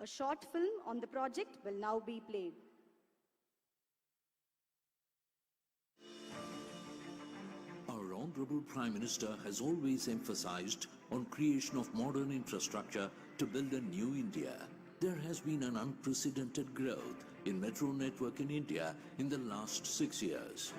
A short film on the project will now be played. Our Honorable Prime Minister has always emphasized on creation of modern infrastructure to build a new India. There has been an unprecedented growth in metro network in India in the last 6 years.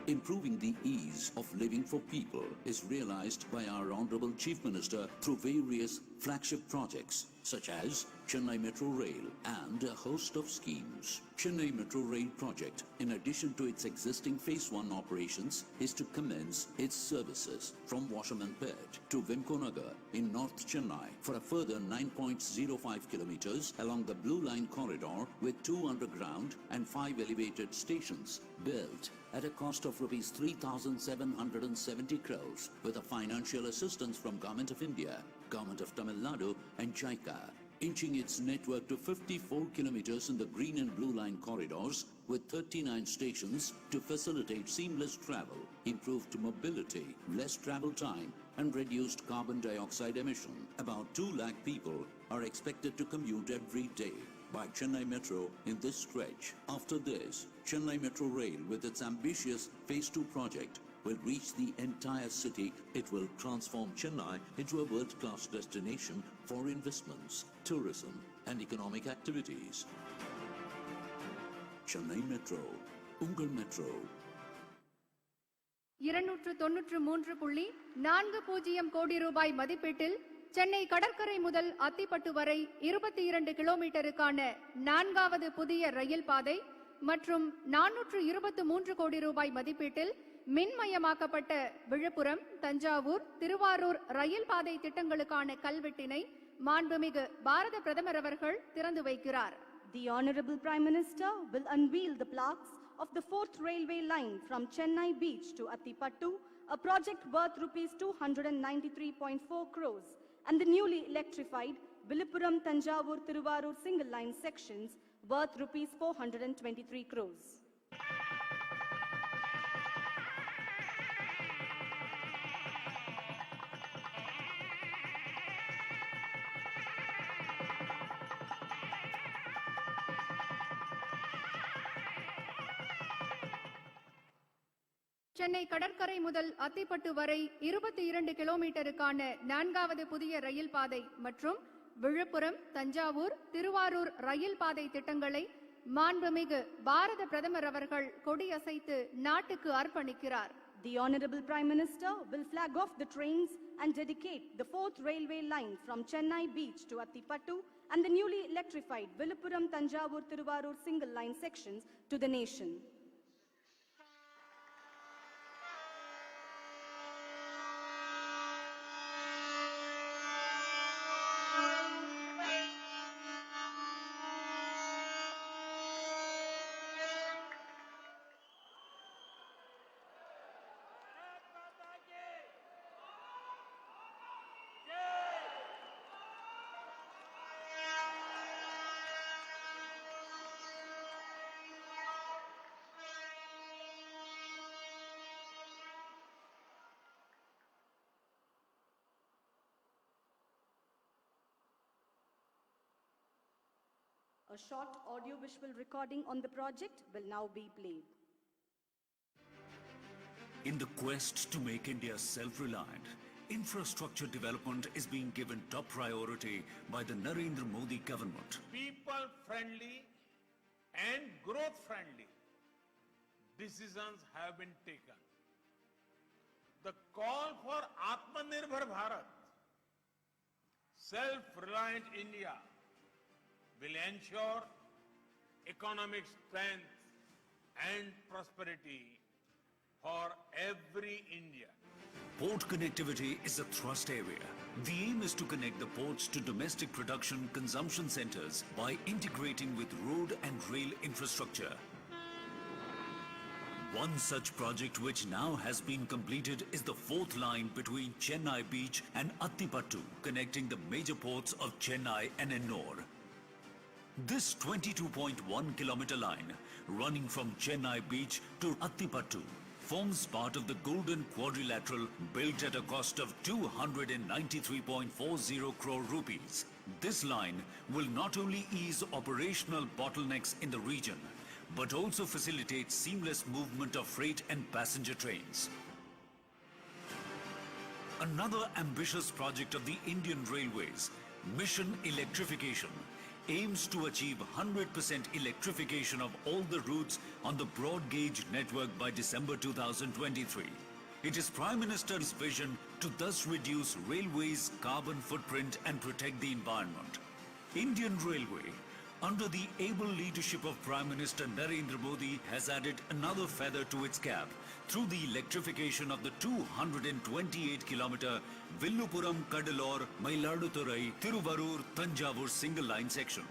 Improving the ease of living for people is realized by our Honorable Chief Minister through various flagship projects such as Chennai Metro Rail and a host of schemes. Chennai Metro Rail project, in addition to its existing Phase 1 operations, is to commence its services from Washermanpet to Vimkonagar in North Chennai for a further 9.05 kilometers along the Blue Line corridor with 2 underground and 5 elevated stations built at a cost of Rs 3,770 crores with a financial assistance from Government of India, Government of Tamil Nadu and JICA, inching its network to 54 kilometers in the green and blue line corridors with 39 stations to facilitate seamless travel, improved mobility, less travel time and reduced carbon dioxide emission. About 2 lakh people are expected to commute every day by Chennai Metro in this stretch. After this, Chennai Metro Rail with its ambitious Phase 2 project will reach the entire city. It will transform Chennai into a world-class destination for investments, tourism and economic activities. Chennai Metro, Ungal Metro. 293.40 கோடி ரூபாய் மதிப்பீட்டில் சென்னை கடற்கரை முதல் அத்திப்பட்டு வரை 22 கிலோமீட்டருக்கான 4வது புதிய ரயில் பாதை மற்றும் 423 கோடி ரூபாய் மதிப்பீட்டில் மின்மயமாக்கப்பட்ட விழுப்புரம், தஞ்சாவூர், திருவாரூர் ரயில் பாதை திட்டங்களுக்கான கல்வெட்டினை மாண்புமிகு பாரத பிரதமர் அவர்கள் திறந்து வைக்கிறார். The Honorable Prime Minister will unveil the plaques of the 4th railway line from Chennai Beach to Attipattu, a project worth Rs 293.4 crores, and the newly electrified Viluppuram, Tanjavur, Tiruvarur single line sections worth Rs 423 crores. Chennai கடற்கரை முதல் அத்திப்பட்டு வரை 22 கிலோமீட்டருக்கான 4வது புதிய ரயில் பாதை மற்றும் விழுப்புரம், தஞ்சாவூர், திருவாரூர் ரயில் பாதை திட்டங்களை மாண்புமிகு பாரத பிரதமர் அவர்கள் கொடியசைத்து நாட்டுக்கு அர்ப்பணிக்கிறார். The Honorable Prime Minister will flag off the trains and dedicate the 4th railway line from Chennai Beach to Attipattu and the newly electrified Viluppuram, Tanjavur, Tiruvarur single line sections to the nation. A short audio-visual recording on the project will now be played. In the quest to make India self-reliant, infrastructure development is being given top priority by the Narendra Modi government. People-friendly and growth-friendly decisions have been taken. The call for Atmanirbhar Bharat, self-reliant India, will ensure economic strength and prosperity for every Indian. Port connectivity is a thrust area. The aim is to connect the ports to domestic production consumption centers by integrating with road and rail infrastructure. One such project which now has been completed is the 4th line between Chennai Beach and Attipattu, connecting the major ports of Chennai and Ennore. This 22.1 kilometer line running from Chennai Beach to Attipattu forms part of the Golden Quadrilateral built at a cost of 293.40 crore rupees. This line will not only ease operational bottlenecks in the region, but also facilitate seamless movement of freight and passenger trains. Another ambitious project of the Indian Railways, Mission Electrification, aims to achieve 100% electrification of all the routes on the broad gauge network by December 2023. It is Prime Minister's vision to thus reduce railways' carbon footprint and protect the environment. Indian Railway, under the able leadership of Prime Minister Narendra Modi, has added another feather to its cap through the electrification of the 228-kilometer Villupuram-Cuddalore-Mayiladuthurai-Thiruvarur-Thanjavur single-line section.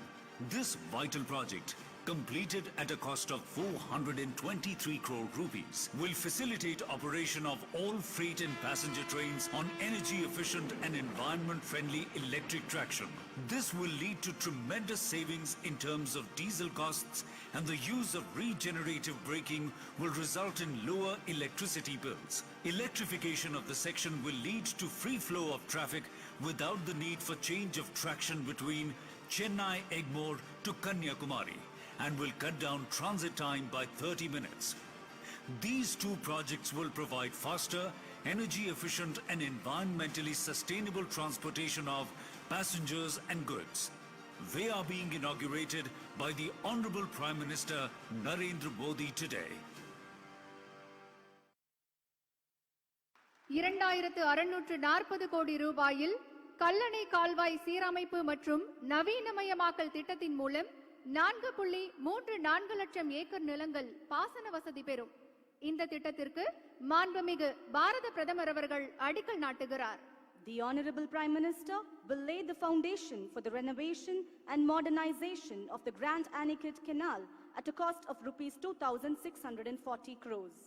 This vital project, completed at a cost of 423 crore rupees, will facilitate operation of all freight and passenger trains on energy-efficient and environment-friendly electric traction. This will lead to tremendous savings in terms of diesel costs, and the use of regenerative braking will result in lower electricity bills. Electrification of the section will lead to free flow of traffic without the need for change of traction between Chennai Egmore to Kanyakumari, and will cut down transit time by 30 minutes. These two projects will provide faster, energy-efficient and environmentally sustainable transportation of passengers and goods. They are being inaugurated by the Honorable Prime Minister Narendra Modi today. 2640 கோடி ரூபாயில் கல்லணை கால்வாய் சீரமைப்பு மற்றும் நவீனமயமாக்கல் திட்டத்தின் மூலம் 4.34 லட்சம் acre நிலங்கள் பாசன வசதி பெறும். இந்த திட்டத்திற்கு மாண்புமிகு பாரத பிரதமர் அவர்கள் அடிக்கல் நாட்டுகிறார். The Honorable Prime Minister will lay the foundation for the renovation and modernization of the Grand Anicut Canal at a cost of rupees 2,640 crores.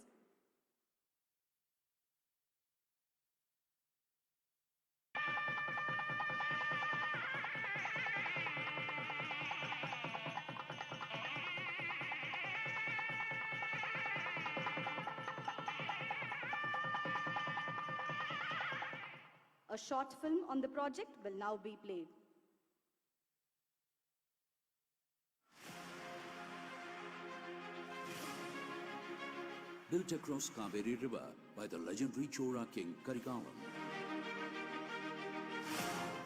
A short film on the project will now be played. Built across Kaveri River by the legendary Chora king Karikalan.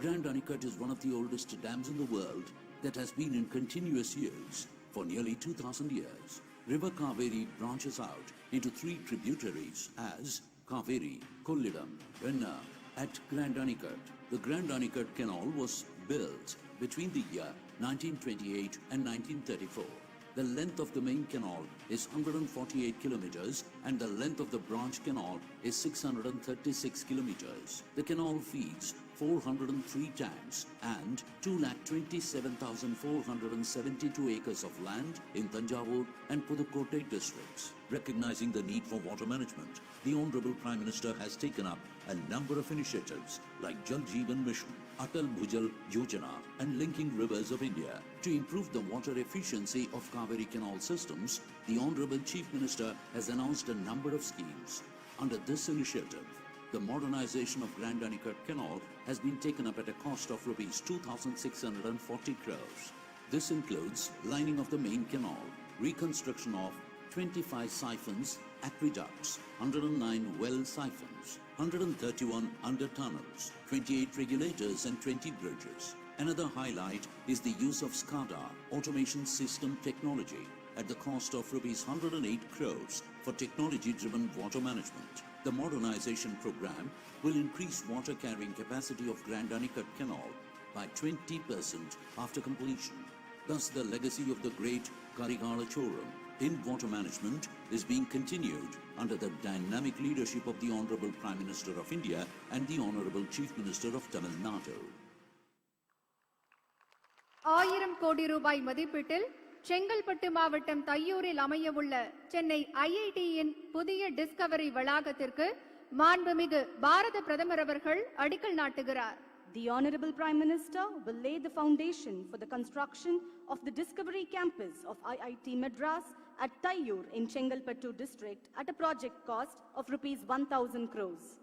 Grand Anicut is one of the oldest dams in the world that has been in continuous use for nearly 2,000 years. River Kaveri branches out into three tributaries as Kaveri, Kollidam, Venna. At Grand Anicut, the Grand Anicut Canal was built between the year 1928 and 1934. The length of the main canal is 148 kilometers and the length of the branch canal is 636 kilometers. The canal feeds 403 tanks and 2,27,472 acres of land in Thanjavur and Pudukkottai districts. Recognizing the need for water management, the Honorable Prime Minister has taken up a number of initiatives like Jal Jeevan Mission, Atal Bhujal Yojana and Linking Rivers of India. To improve the water efficiency of Kaveri canal systems, the Honorable Chief Minister has announced a number of schemes. Under this initiative, the modernization of Grand Anicut Canal has been taken up at a cost of rupees 2,640 crores. This includes lining of the main canal, reconstruction of 25 siphons, aqueducts, 109 well siphons, 131 under tunnels, 28 regulators and 20 bridges. Another highlight is the use of SCADA automation system technology at the cost of rupees 108 crores for technology-driven water management. The modernization program will increase water carrying capacity of Grand Anicut Canal by 20% after completion. Thus, the legacy of the great Karikala Choram in water management is being continued under the dynamic leadership of the Honorable Prime Minister of India and the Honorable Chief Minister of Tamil Nadu. 1000 கோடி ரூபாய் மதிப்பீட்டில் செங்கல்பட்டு மாவட்டம் தையூரில் அமையவுள்ள சென்னை ஐஐடியின் புதிய Discovery வளாகத்திற்கு மாண்புமிகு பாரத பிரதமர் அவர்கள் அடிக்கல் நாட்டுகிறார். The Honorable Prime Minister will lay the foundation for the construction of the Discovery Campus of IIT Madras at Tayyur in Chengalpattu district at a project cost of rupees 1,000 crores.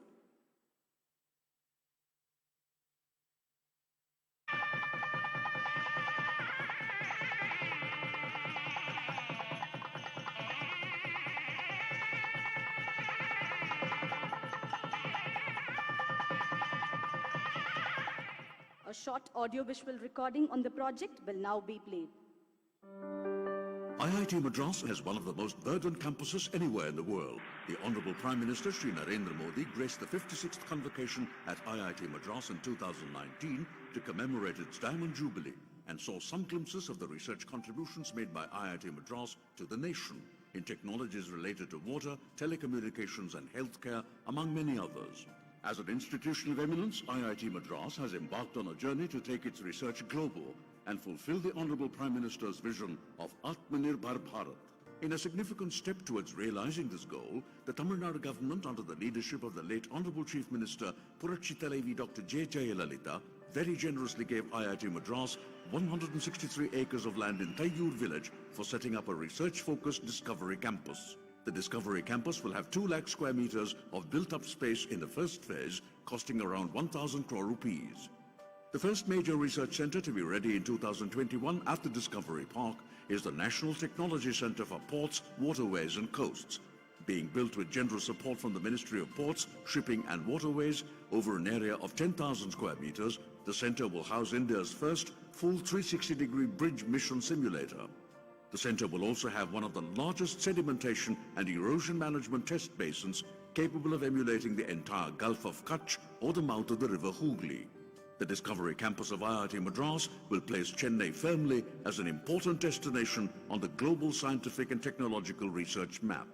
A short audio-visual recording on the project will now be played. IIT Madras has one of the most verdant campuses anywhere in the world. The Honorable Prime Minister Shri Narendra Modi graced the 56th convocation at IIT Madras in 2019 to commemorate its Diamond Jubilee and saw some glimpses of the research contributions made by IIT Madras to the nation in technologies related to water, telecommunications and healthcare, among many others. As an institution of eminence, IIT Madras has embarked on a journey to take its research global and fulfill the Honorable Prime Minister's vision of Atmanirbhar Bharat. In a significant step towards realizing this goal, the Tamil Nadu government, under the leadership of the late Honorable Chief Minister Purachi Dr. J. Jayalalitha, very generously gave IIT Madras 163 acres of land in Tayyur village for setting up a research-focused Discovery Campus. The Discovery Campus will have 2 lakh square meters of built-up space in the first phase, costing around 1,000 crore rupees. The first major research center to be ready in 2021 at the Discovery Park is the National Technology Center for Ports, Waterways and Coasts. Being built with generous support from the Ministry of Ports, Shipping and Waterways over an area of 10,000 square meters, the center will house India's first full 360-degree bridge mission simulator. The center will also have one of the largest sedimentation and erosion management test basins capable of emulating the entire Gulf of Kutch or the mouth of the river Hooghly. The Discovery Campus of IIT Madras will place Chennai firmly as an important destination on the global scientific and technological research map.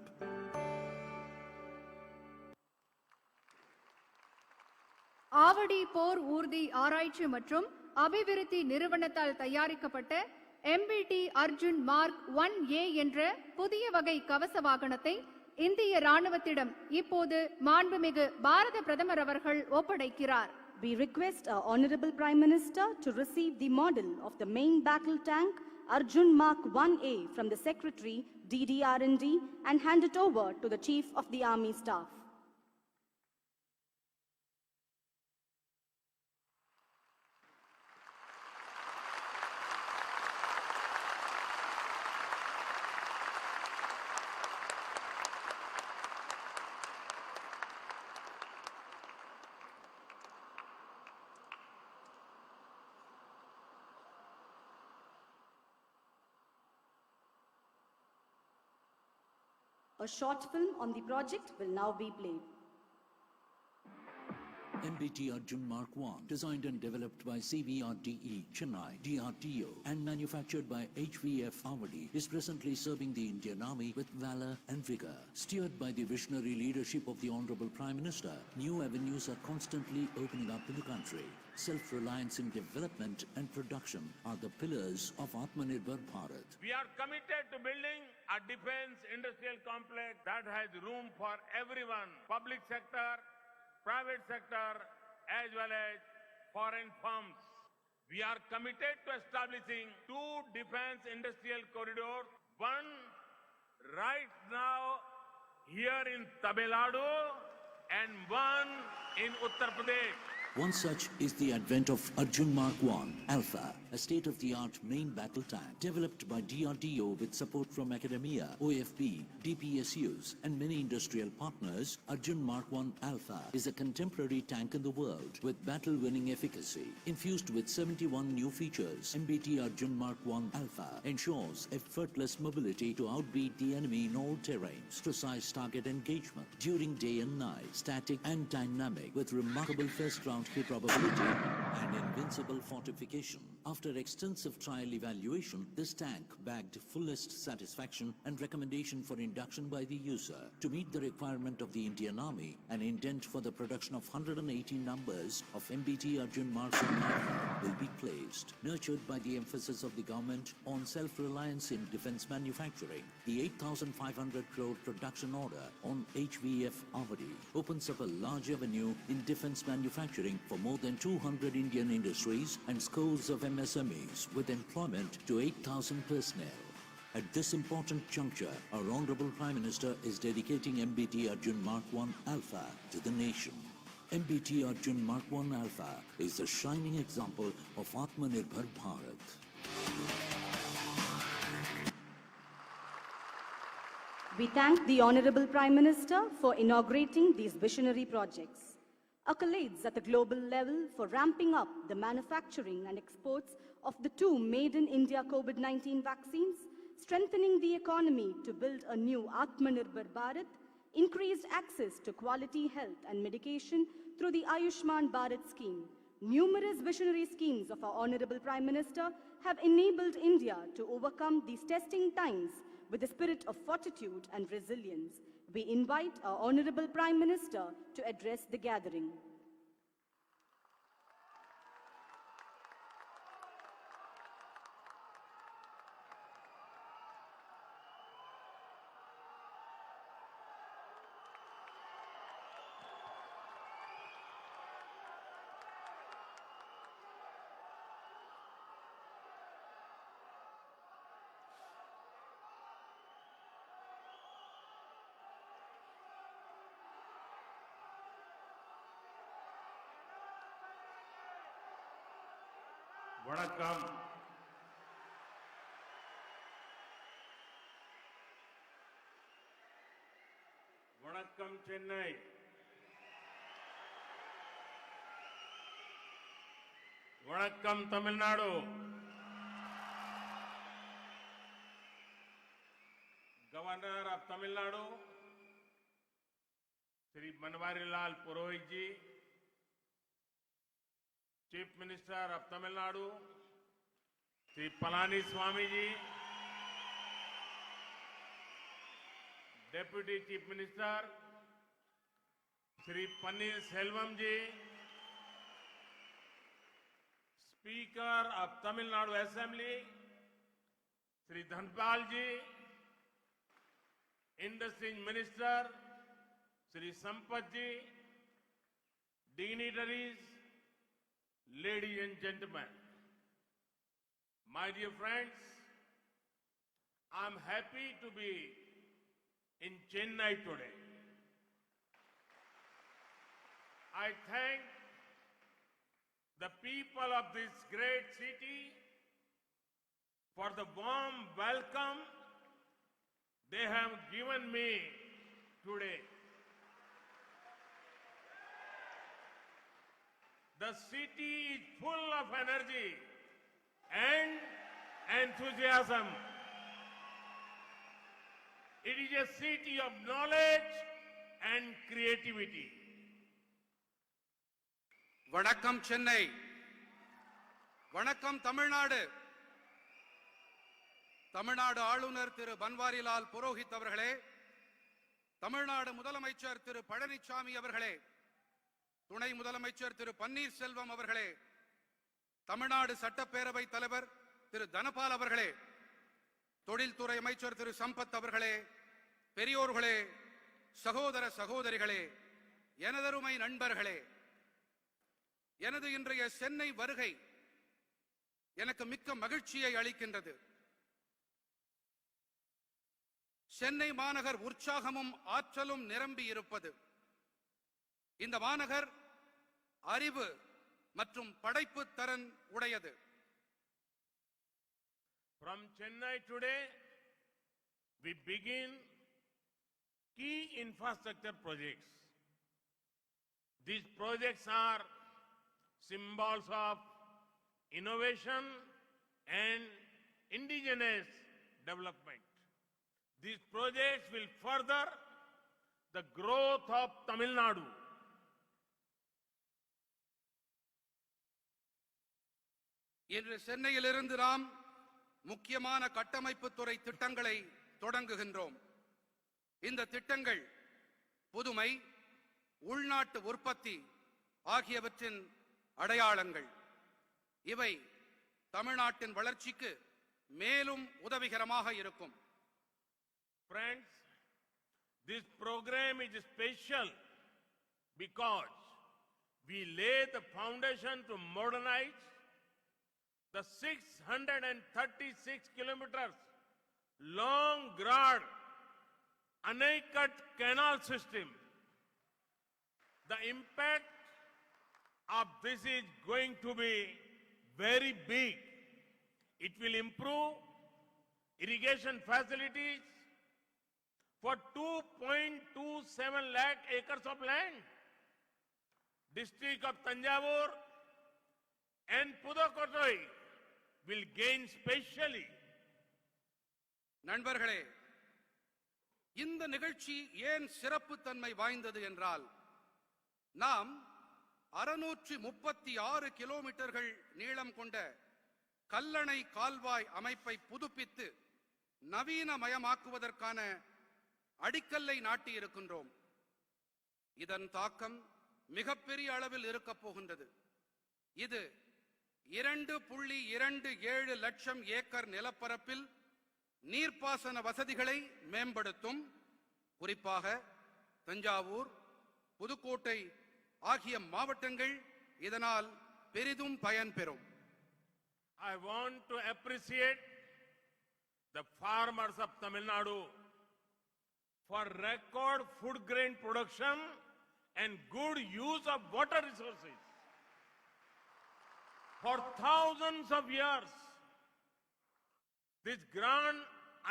Avadi போர் ஊர்தி ஆராய்ச்சி மற்றும் அபிவிருத்தி நிறுவனத்தால் தயாரிக்கப்பட்ட MBT Arjun mark 1A என்ற புதிய வகை கவச வாகனத்தை இந்திய ராணுவத்திடம் இப்போது மாண்புமிகு பாரத பிரதமர் அவர்கள் ஒப்படைக்கிறார். We request our Honorable Prime Minister to receive the model of the main battle tank Arjun Mark 1A from the Secretary DDR&D and hand it over to the Chief of the Army Staff. A short film on the project will now be played. MBT Arjun Mark I, designed and developed by CVRDE, Chennai, DRDO, and manufactured by HVF Avadi, is presently serving the Indian Army with valor and vigor. Steered by the visionary leadership of the Honorable Prime Minister, new avenues are constantly opening up in the country. Self-reliance in development and production are the pillars of Atmanirbhar Bharat. We are committed to building a defense industrial complex that has room for everyone, public sector, private sector, as well as foreign firms. We are committed to establishing 2 defense industrial corridors, one right now here in Tamil Nadu and one in Uttar Pradesh. One such is the advent of Arjun Mark I Alpha, a state-of-the-art main battle tank developed by DRDO with support from academia, OFB, DPSUs and many industrial partners. Arjun Mark I Alpha is a contemporary tank in the world with battle-winning efficacy. Infused with 71 new features, MBT Arjun Mark I Alpha ensures effortless mobility to outbeat the enemy in all terrains, precise target engagement during day and night, static and dynamic with remarkable first-round hit probability and invincible fortification. After extensive trial evaluation, this tank bagged fullest satisfaction and recommendation for induction by the user. To meet the requirement of the Indian Army, an indent for the production of 180 numbers of MBT Arjun Mark I will be placed. Nurtured by the emphasis of the government on self-reliance in defense manufacturing, the 8,500 crore production order on HVF Avadi opens up a large avenue in defense manufacturing for more than 200 Indian industries and scores of MSMEs with employment to 8,000 personnel. At this important juncture, our Honorable Prime Minister is dedicating MBT Arjun Mark I Alpha to the nation. MBT Arjun Mark I Alpha is a shining example of Atmanirbhar Bharat. We thank the Honorable Prime Minister for inaugurating these visionary projects. Accolades at the global level for ramping up the manufacturing and exports of the 2 Made in India COVID-19 vaccines, strengthening the economy to build a new Atmanirbhar Bharat, increased access to quality health and medication through the Ayushman Bharat scheme. Numerous visionary schemes of our Honorable Prime Minister have enabled India to overcome these testing times with a spirit of fortitude and resilience. We invite our Honorable Prime Minister to address the gathering. வணக்கம். வணக்கம் சென்னை. வணக்கம் Tamil Nadu. Governor of Tamil Nadu, Shri Banwarilal Purohit ji, Chief Minister of Tamil Nadu, Shri Palaniswamy ji, Deputy Chief Minister, Shri Paneer Selvam ji, Speaker of Tamil Nadu Assembly, Shri Dhanpal ji, Industry Minister, Shri Sampath ji, dignitaries, ladies and gentlemen, my dear friends, I'm happy to be in Chennai today. I thank the people of this great city for the warm welcome they have given me today. The city is full of energy and enthusiasm. It is a city of knowledge and creativity. வணக்கம் சென்னை. வணக்கம் தமிழ்நாடு. தமிழ்நாடு ஆளுநர் திரு பன்வாரிலால் புரோஹித் அவர்களே, தமிழ்நாடு முதலமைச்சர் திரு பழனிசாமி அவர்களே, துணை முதலமைச்சர் திரு பன்னீர் செல்வம் அவர்களே, தமிழ்நாடு சட்டப்பேரவை தலைவர் திரு தனபால் அவர்களே, தொழில்துறை அமைச்சர் திரு சம்பத் அவர்களே, பெரியோர்களே, சகோதர சகோதரிகளே, எனதருமை நண்பர்களே, எனது இன்றைய சென்னை வருகை எனக்கு மிக்க மகிழ்ச்சியை அளிக்கின்றது. சென்னை மாநகர் உற்சாகமும் ஆற்றலும் நிரம்பி இருப்பது. இந்த மாநகர் அறிவு மற்றும் படைப்பு திறன் உடையது. From Chennai today, we begin key infrastructure projects. These projects are symbols of innovation and indigenous development. These projects will further the growth of Tamil Nadu. இன்று சென்னையிலிருந்து நாம் முக்கியமான கட்டமைப்பு துறை திட்டங்களை தொடங்குகின்றோம். இந்த திட்டங்கள் புதுமை, உள்நாட்டு உற்பத்தி ஆகியவற்றின் அடையாளங்கள். இவை தமிழ்நாட்டின் வளர்ச்சிக்கு மேலும் உதவிகரமாக இருக்கும். Friends, this program is special because we lay the foundation to modernize the 636 kilometers long Grad Anaicut canal system. The impact of this is going to be very big. It will improve irrigation facilities for 2.27 lakh acres of land. District of Tanjavur and Pudukkottai will gain specially. நண்பர்களே, இந்த நிகழ்ச்சி ஏன் சிறப்பு தன்மை வாய்ந்தது என்றால், நாம் 636 கிலோமீட்டர்கள் நீளம் கொண்ட கல்லணை கால்வாய் அமைப்பை புதுப்பித்து நவீனமயமாக்குவதற்கான அடிக்கல்லை நாட்டி இருக்கின்றோம். இதன் தாக்கம் மிகப்பெரிய அளவில் இருக்கப் போகின்றது. இது 2.27 லட்சம் ஏக்கர் நிலப்பரப்பில் நீர்ப்பாசன வசதிகளை மேம்படுத்தும். குறிப்பாக தஞ்சாவூர், புதுக்கோட்டை ஆகிய மாவட்டங்கள் இதனால் பெரிதும் பயன்பெறும். I want to appreciate the farmers of Tamil Nadu for record food grain production and good use of water resources. For thousands of years, this Grand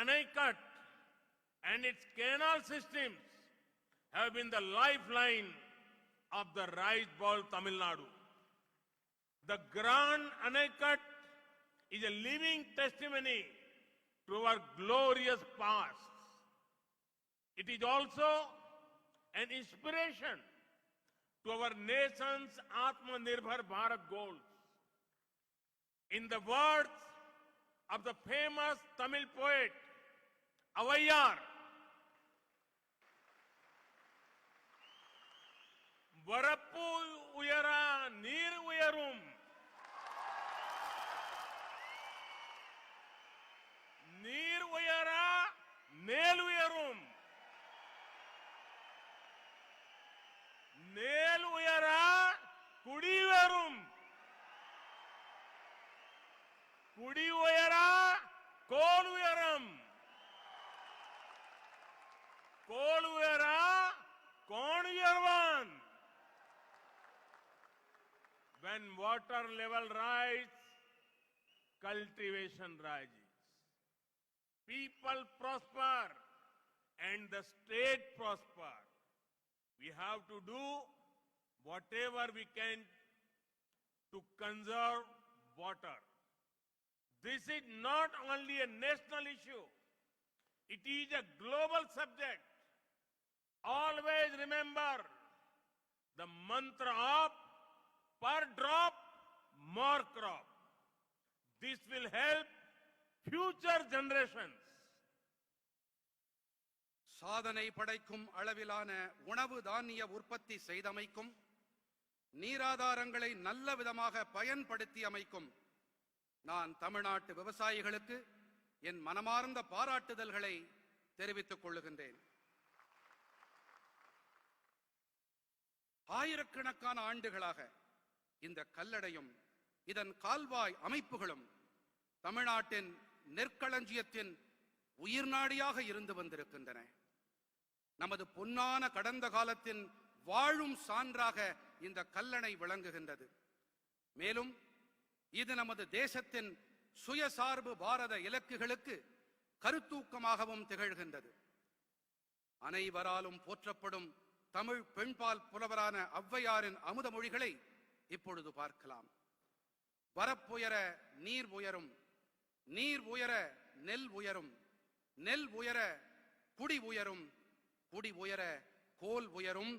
Anaicut and its canal systems have been the lifeline of the rice bowl Tamil Nadu. The Grand Anaicut is a living testimony to our glorious past. It is also an inspiration to our nation's Atmanirbhar Bharat goals. In the words of the famous Tamil poet Avaiyar, Varappu uyara neer uyarum, neer uyara nel uyarum, nel uyara kudi uyarum, kudi uyara kol uyaram, kol uyara kon uyarvan. When water level rises, cultivation rises. People prosper and the state prosper. We have to do whatever we can to conserve water. This is not only a national issue, it is a global subject. Always remember the mantra of per drop, more crop. This will help future generations. சாதனை படைக்கும் அளவிலான உணவு தானிய உற்பத்தி செய்தமைக்கும், நீராதாரங்களை நல்ல விதமாக பயன்படுத்தி அமைக்கும் நான் தமிழ்நாட்டு விவசாயிகளுக்கு என் மனமார்ந்த பாராட்டுதல்களை தெரிவித்துக் கொள்ளுகின்றேன். ஆயிரக்கணக்கான ஆண்டுகளாக இந்த கல்லடையும் இதன் கால்வாய் அமைப்புகளும் தமிழ்நாட்டின் நெற்களஞ்சியத்தின் உயிர்நாடியாக இருந்து வந்திருக்கின்றன. நமது பொன்னான கடந்த காலத்தின் வாழும் சான்றாக இந்த கல்லணை விளங்குகின்றது. மேலும் இது நமது தேசத்தின் சுயசார்பு பாரத இலக்குகளுக்கு கருத்தூக்கமாகவும் திகழ்கின்றது. அனைவராலும் போற்றப்படும் தமிழ் பெண்பால் புலவரான ஔவையாரின் அமுத மொழிகளை இப்பொழுது பார்க்கலாம். வரப்புயர நீர் உயரும், நீர் உயர நெல் உயரும், நெல் உயர குடி உயரும், குடி உயர கோல் உயரும்,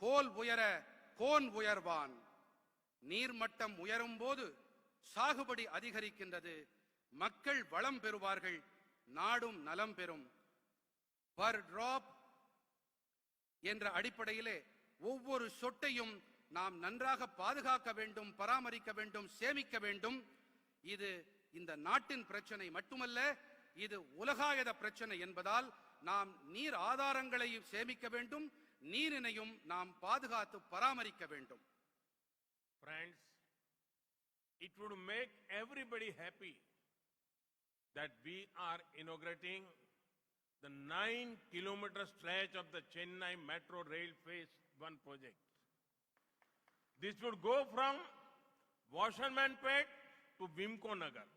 கோல் உயர கோன் உயர்வான். நீர்மட்டம் உயரும் போது சாகுபடி அதிகரிக்கின்றது, மக்கள் வளம் பெறுவார்கள், நாடும் நலம் பெறும். பர் டிராப் என்ற அடிப்படையிலே ஒவ்வொரு சொட்டையும் நாம் நன்றாக பாதுகாக்க வேண்டும், பராமரிக்க வேண்டும், சேமிக்க வேண்டும். இது இந்த நாட்டின் பிரச்சனை மட்டுமல்ல, இது உலகாயத பிரச்சனை என்பதால் நாம் நீர் ஆதாரங்களை சேமிக்க வேண்டும், நீரினையும் நாம் பாதுகாத்து பராமரிக்க வேண்டும். Friends, it would make everybody happy that we are inaugurating the 9-kilometer stretch of the Chennai Metro Rail Phase 1 project. This would go from Washermanpet to Vimko Nagar.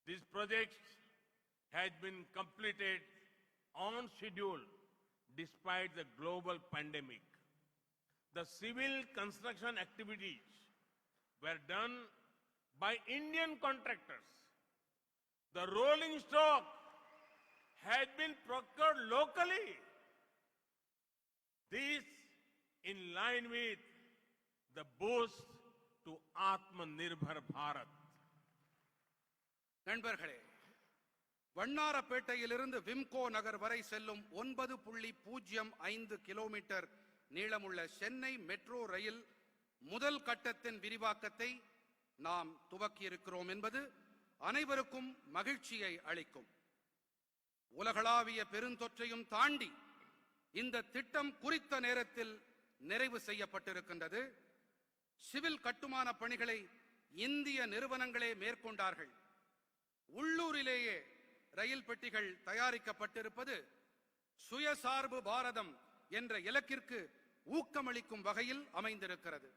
This project has been completed on schedule despite the global pandemic. The civil construction activities were done by Indian contractors. The rolling stock had been procured locally. This in line with the boost to Atmanirbhar Bharat. நண்பர்களே, வண்ணாரப்பேட்டையிலிருந்து விம்கோ நகர் வரை செல்லும் 9.05 kilometre நீளமுள்ள Chennai metro rail முதல் கட்டத்தின் விரிவாக்கத்தை நாம் துவக்கியிருக்கிறோம் என்பது அனைவருக்கும் மகிழ்ச்சியை அளிக்கும். உலகளாவிய பெருந்தொற்றையும் தாண்டி இந்த திட்டம் குறித்த நேரத்தில் நிறைவு செய்யப்பட்டிருக்கின்றது. சிவில் கட்டுமான பணிகளை இந்திய நிறுவனங்களே மேற்கொண்டார்கள். உள்ளூரிலேயே ரயில் பெட்டிகள் தயாரிக்கப்பட்டிருப்பது சுயசார்பு பாரதம் என்ற இலக்கிற்கு ஊக்கமளிக்கும் வகையில் அமைந்திருக்கிறது.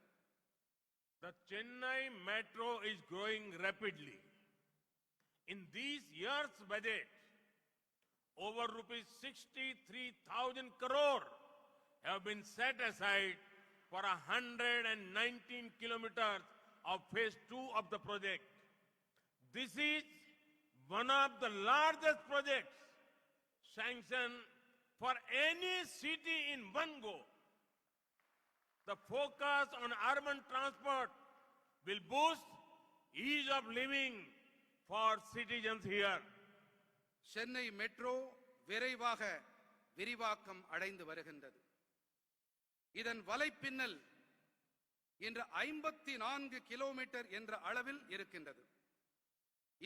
The Chennai Metro is growing rapidly. In these years' budget, over rupees 63,000 crore have been set aside for 119 kilometers of phase 2 of the project. This is one of the largest projects sanctioned for any city in one go. The focus on urban transport will boost ease of living for citizens here. Chennai metro விரைவாக விரிவாக்கம் அடைந்து வருகின்றது. இதன் வலைப்பின்னல் இன்று 54 kilometre என்ற அளவில் இருக்கின்றது.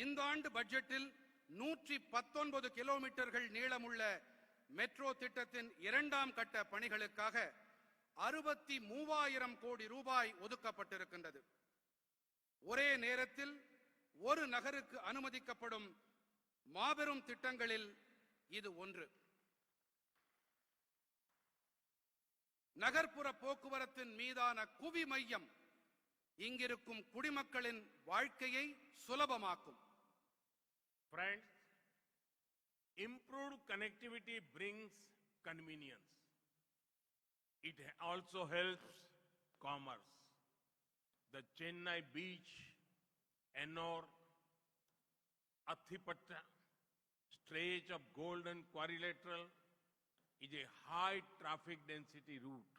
இந்த ஆண்டு பட்ஜெட்டில் 119 கிலோமீட்டர்கள் நீளமுள்ள மெட்ரோ திட்டத்தின் இரண்டாம் கட்ட பணிகளுக்காக 63,000 கோடி ரூபாய் ஒதுக்கப்பட்டிருக்கின்றது. ஒரே நேரத்தில் ஒரு நகருக்கு அனுமதிக்கப்படும் மாபெரும் திட்டங்களில் இது ஒன்று. நகர்ப்புற போக்குவரத்தின் மீதான குவி மையம் இங்கிருக்கும் குடிமக்களின் வாழ்க்கையை சுலபமாக்கும். Friends, improved connectivity brings convenience. It also helps commerce. The Chennai Beach, Ennore, Athipatta stretch of Golden Quadrilateral is a high traffic density route.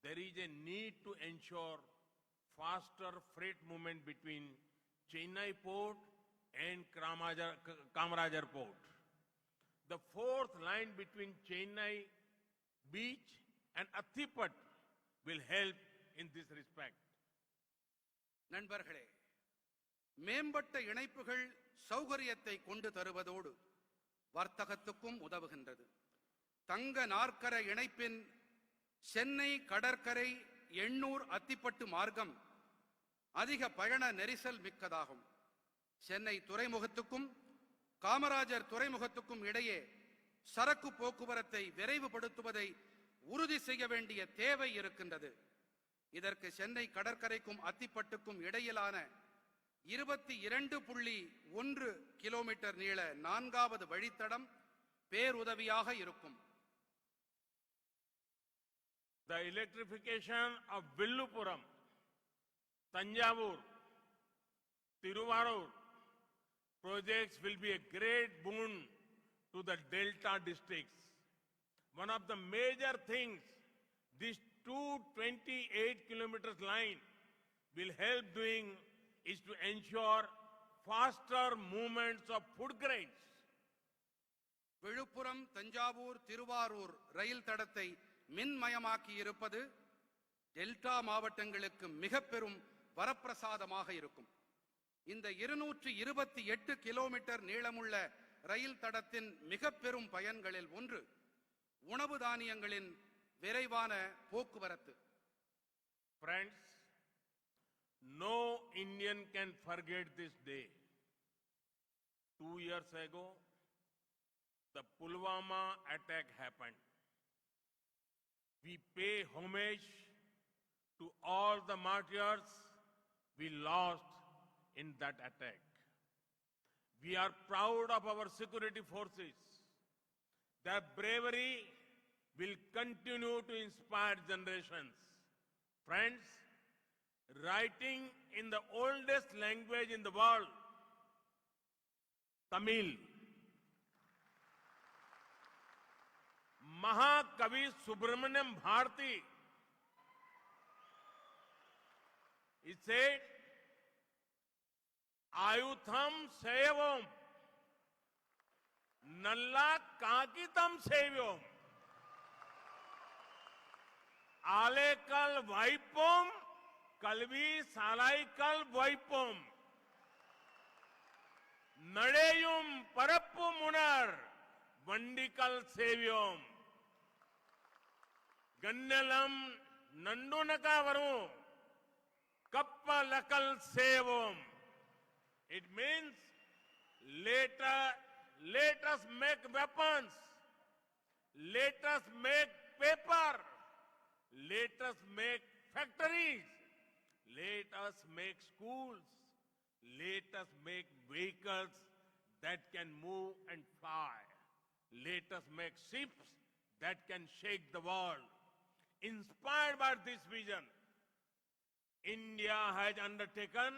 There is a need to ensure faster freight movement between Chennai Port and Kamarajar Port. The fourth line between Chennai Beach and Athipat will help in this respect. நண்பர்களே, மேம்பட்ட இணைப்புகள் சௌகரியத்தை கொண்டு தருவதோடு வர்த்தகத்துக்கும் உதவுகின்றது. தங்க நாற்கர இணைப்பின் சென்னை கடற்கரை எண்ணூர் அத்திப்பட்டு மார்க்கம் அதிக பயண நெரிசல் மிக்கதாகும். சென்னை துறைமுகத்துக்கும் காமராஜர் துறைமுகத்துக்கும் இடையே சரக்கு போக்குவரத்தை விரைவுபடுத்துவதை உறுதி செய்ய வேண்டிய தேவை இருக்கின்றது. இதற்கு சென்னை கடற்கரைக்கும் அத்திப்பட்டுக்கும் இடையிலான 22.1 கிலோமீட்டர் நீள 4வது வழித்தடம் பேருதவியாக இருக்கும். The electrification of Villupuram, Tanjavur, Tiruvarur projects will be a great boon to the Delta districts. One of the major things this 228 kilometers line will help doing is to ensure faster movements of food grains. Villupuram Thanjavur Thiruvarur ரயில் தடத்தை மின்மயமாக்கி இருப்பது delta மாவட்டங்களுக்கு மிக பெரும் வரப்பிரசாதமாக இருக்கும். இந்த 228 kilometre நீளமுள்ள ரயில் தடத்தின் மிக பெரும் பயன்களில் ஒன்று உணவு தானியங்களின் விரைவான போக்குவரத்து. Friends, no Indian can forget this day. 2 years ago, the Pulwama attack happened. We pay homage to all the martyrs we lost in that attack. We are proud of our security forces. Their bravery will continue to inspire generations. Friends, writing in the oldest language in the world, Tamil, Mahakavi Subramaniam Bharati, he said, Ayutham Sevam, Nalla Kakitam Sevyam, Alekal Vaipom, Kalvi Salaikal Vaipom, Nadeyum Parappu Munar, Vandikal Sevyam, Gannalam Nandunakavaru, Kappalakal Sevam. It means let us make weapons, let us make paper, let us make factories, let us make schools, let us make vehicles that can move and fly, let us make ships that can shake the world. Inspired by this vision, India has undertaken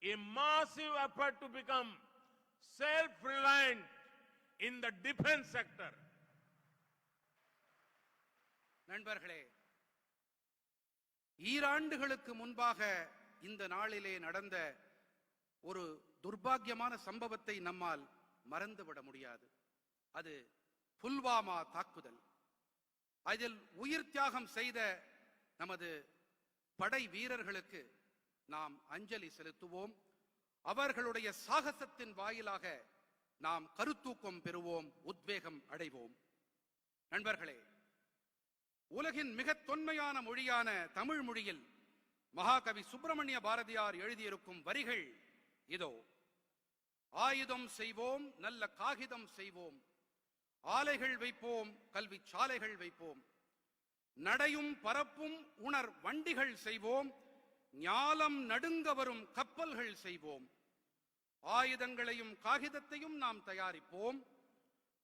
a massive effort to become self-reliant in the defense sector. நண்பர்களே, ஈராண்டுகளுக்கு முன்பாக இந்த நாளிலே நடந்த ஒரு துர்பாக்கியமான சம்பவத்தை நம்மால் மறந்துவிட முடியாது. அது புல்வாமா தாக்குதல். அதில் உயிர் தியாகம் செய்த நமது படை வீரர்களுக்கு நாம் அஞ்சலி செலுத்துவோம். அவர்களுடைய சாகசத்தின் வாயிலாக நாம் கருத்தூக்கம் பெறுவோம், உத்வேகம் அடைவோம். நண்பர்களே, உலகின் மிக தொன்மையான மொழியான தமிழ் மொழியில் மகாகவி சுப்பிரமணிய பாரதியார் எழுதியிருக்கும் வரிகள் இதோ. ஆயுதம் செய்வோம், நல்ல காகிதம் செய்வோம், ஆலைகள் வைப்போம், கல்வி சாலைகள் வைப்போம், நடையும் பரப்பும் உணர் வண்டிகள் செய்வோம், ஞாலம் நடுங்க வரும் கப்பல்கள் செய்வோம், ஆயுதங்களையும் காகிதத்தையும் நாம் தயாரிப்போம்,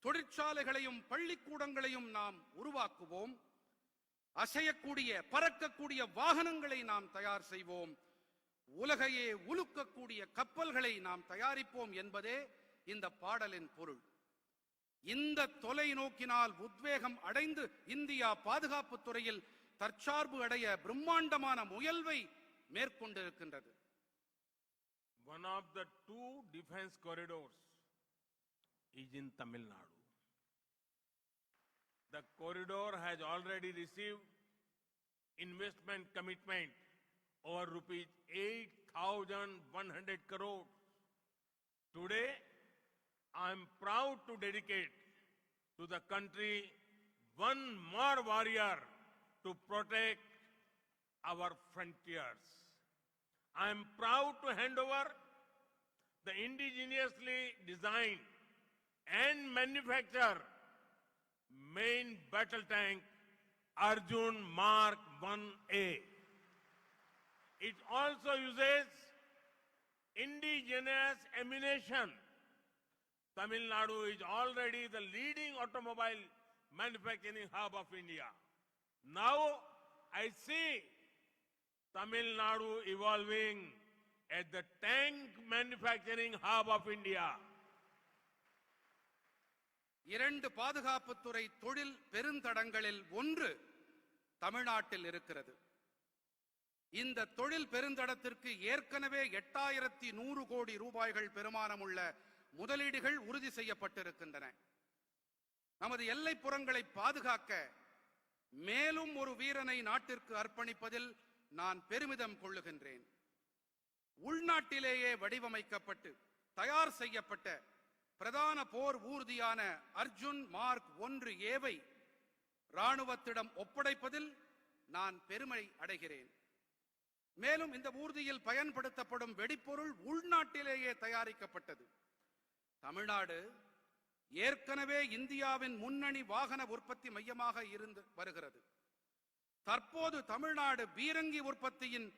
தொழிற்சாலைகளையும் பள்ளிக்கூடங்களையும் நாம் உருவாக்குவோம், அசையக்கூடிய பறக்கக்கூடிய வாகனங்களை நாம் தயார் செய்வோம், உலகையே உலுக்கக்கூடிய கப்பல்களை நாம் தயாரிப்போம் என்பதே இந்த பாடலின் பொருள். இந்த தொலைநோக்கினால் உத்வேகம் அடைந்து இந்தியா பாதுகாப்பு துறையில் தற்சார்பு அடைய பிரம்மாண்டமான முயல்வை மேற்கொண்டிருக்கின்றது. One of the two defense corridors is in Tamil Nadu. The corridor has already received investment commitment over rupees 8,100 crores. Today, I am proud to dedicate to the country one more warrior to protect our frontiers. I am proud to hand over the indigenously designed and manufactured main battle tank Arjun Mark 1A. It also uses indigenous ammunition. Tamil Nadu is already the leading automobile manufacturing hub of India. Now I see Tamil Nadu evolving as the tank manufacturing hub of India. இரண்டு பாதுகாப்புத்துறை தொழில் பெருந்தடங்களில் ஒன்று தமிழ்நாட்டில் இருக்கிறது. இந்த தொழில் பெருந்தடத்திற்கு ஏற்கனவே 8100 கோடி ரூபாய்கள் பெருமானமுள்ள முதலீடுகள் உறுதி செய்யப்பட்டிருக்கின்றன. நமது எல்லைப்புறங்களை பாதுகாக்க மேலும் ஒரு வீரனை நாட்டிற்கு அர்ப்பணிப்பதில் நான் பெருமிதம் கொள்ளுகின்றேன். உள்நாட்டிலேயே வடிவமைக்கப்பட்டு தயார் செய்யப்பட்ட பிரதான போர் ஊர்தியான அர்ஜுன் மார்க் 1ஏவை ராணுவத்திடம் ஒப்படைப்பதில் நான் பெருமை அடைகிறேன். மேலும் இந்த ஊர்தியில் பயன்படுத்தப்படும் வெடிப்பொருள் உள்நாட்டிலேயே தயாரிக்கப்பட்டது. தமிழ்நாடு ஏற்கனவே இந்தியாவின் முன்னணி வாகன உற்பத்தி மையமாக இருந்து வருகிறது. தற்போது தமிழ்நாடு பீரங்கி உற்பத்தியின்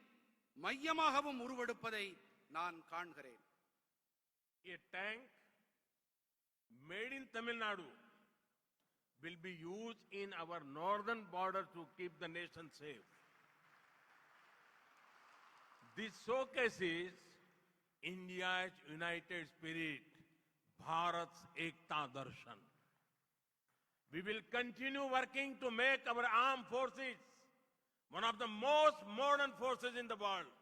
மையமாகவும் உருவெடுப்பதை நான் காண்கிறேன். A tank made in Tamil Nadu will be used in our northern border to keep the nation safe. This showcases India's united spirit, Bharat's Ekta Darshan. We will continue working to make our armed forces one of the most modern forces in the world.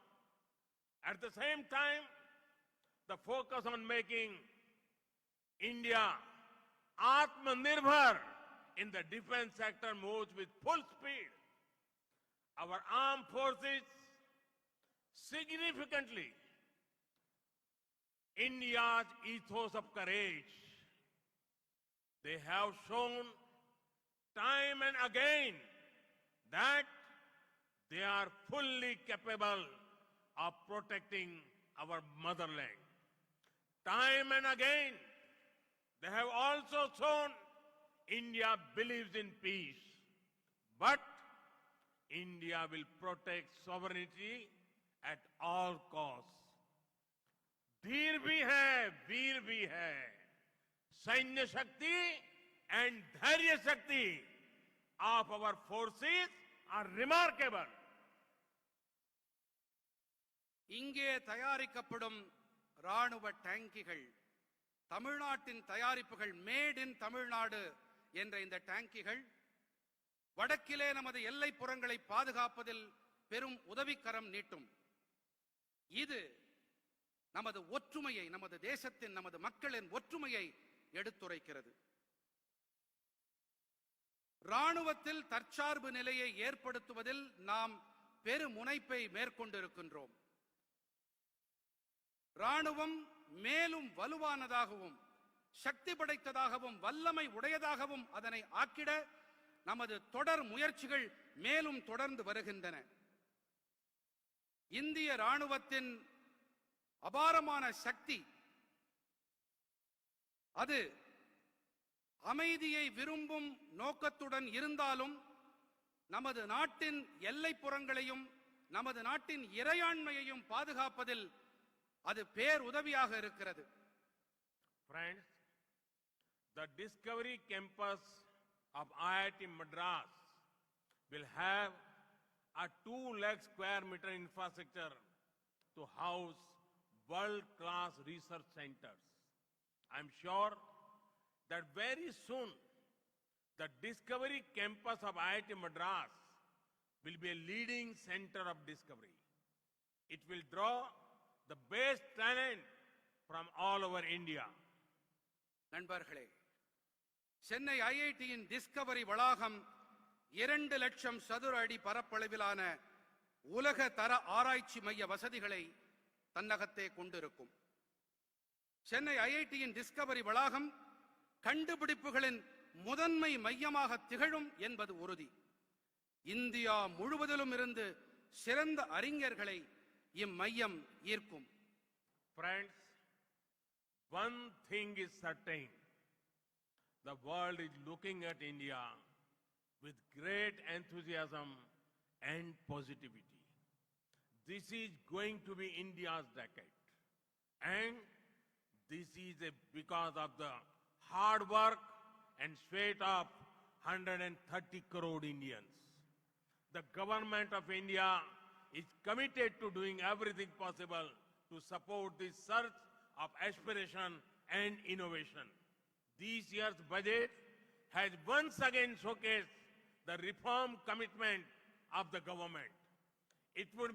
At the same time, the focus on making India Atmanirbhar in the defense sector moves with full speed. Our armed forces significantly India's ethos of courage. They have shown time and again that they are fully capable of protecting our motherland. Time and again, they have also shown India believes in peace. But India will protect sovereignty at all costs. धीर भी है, वीर भी है. सैन्य शक्ति and धैर्य शक्ति of our forces are remarkable. இங்கே தயாரிக்கப்படும் ராணுவ டேங்கிகள், தமிழ்நாட்டின் தயாரிப்புகள், மேட் இன் தமிழ்நாடு என்ற இந்த டேங்கிகள் வடக்கிலே நமது எல்லைப்புறங்களை பாதுகாப்பதில் பெரும் உதவிக்கரம் நீட்டும். இது நமது ஒற்றுமையை, நமது தேசத்தின், நமது மக்களின் ஒற்றுமையை எடுத்துரைக்கிறது. ராணுவத்தில் தற்சார்பு நிலையை ஏற்படுத்துவதில் நாம் பெருமுனைப்பை மேற்கொண்டிருக்கின்றோம். ராணுவம் மேலும் வலுவானதாகவும் சக்தி படைத்ததாகவும் வல்லமை உடையதாகவும் அதனை ஆக்கிட நமது தொடர் முயற்சிகள் மேலும் தொடர்ந்து வருகின்றன. இந்திய ராணுவத்தின் அபாரமான சக்தி அது அமைதியை விரும்பும் நோக்கத்துடன் இருந்தாலும் நமது நாட்டின் எல்லைப்புறங்களையும் நமது நாட்டின் இறையாண்மையையும் பாதுகாப்பதில் அது பேருதவியாக இருக்கிறது. Friends, the Discovery Campus of IIT Madras will have a 2 lakh square meter infrastructure to house world-class research centers. I am sure that very soon the Discovery Campus of IIT Madras will be a leading center of discovery. It will draw the best talent from all over India. நண்பர்களே, Chennai ஐஐடியின் Discovery வளாகம் 2 லட்சம் சதுர அடி பரப்பளவிலான உலக தர ஆராய்ச்சி மைய வசதிகளை தன்னகத்தே கொண்டிருக்கும். சென்னை ஐஐடியின் டிஸ்கவரி வளாகம் கண்டுபிடிப்புகளின் முதன்மை மையமாக திகழும் என்பது உறுதி. இந்தியா முழுவதிலும் இருந்து சிறந்த அறிஞர்களை இம்மையம் ஈர்க்கும். Friends, one thing is certain. The world is looking at India with great enthusiasm and positivity. This is going to be India's decade. And this is because of the hard work and sweat of 130 crore Indians. The government of India is committed to doing everything possible to support this surge of aspiration and innovation. This year's budget has once again showcased the reform commitment of the government. It would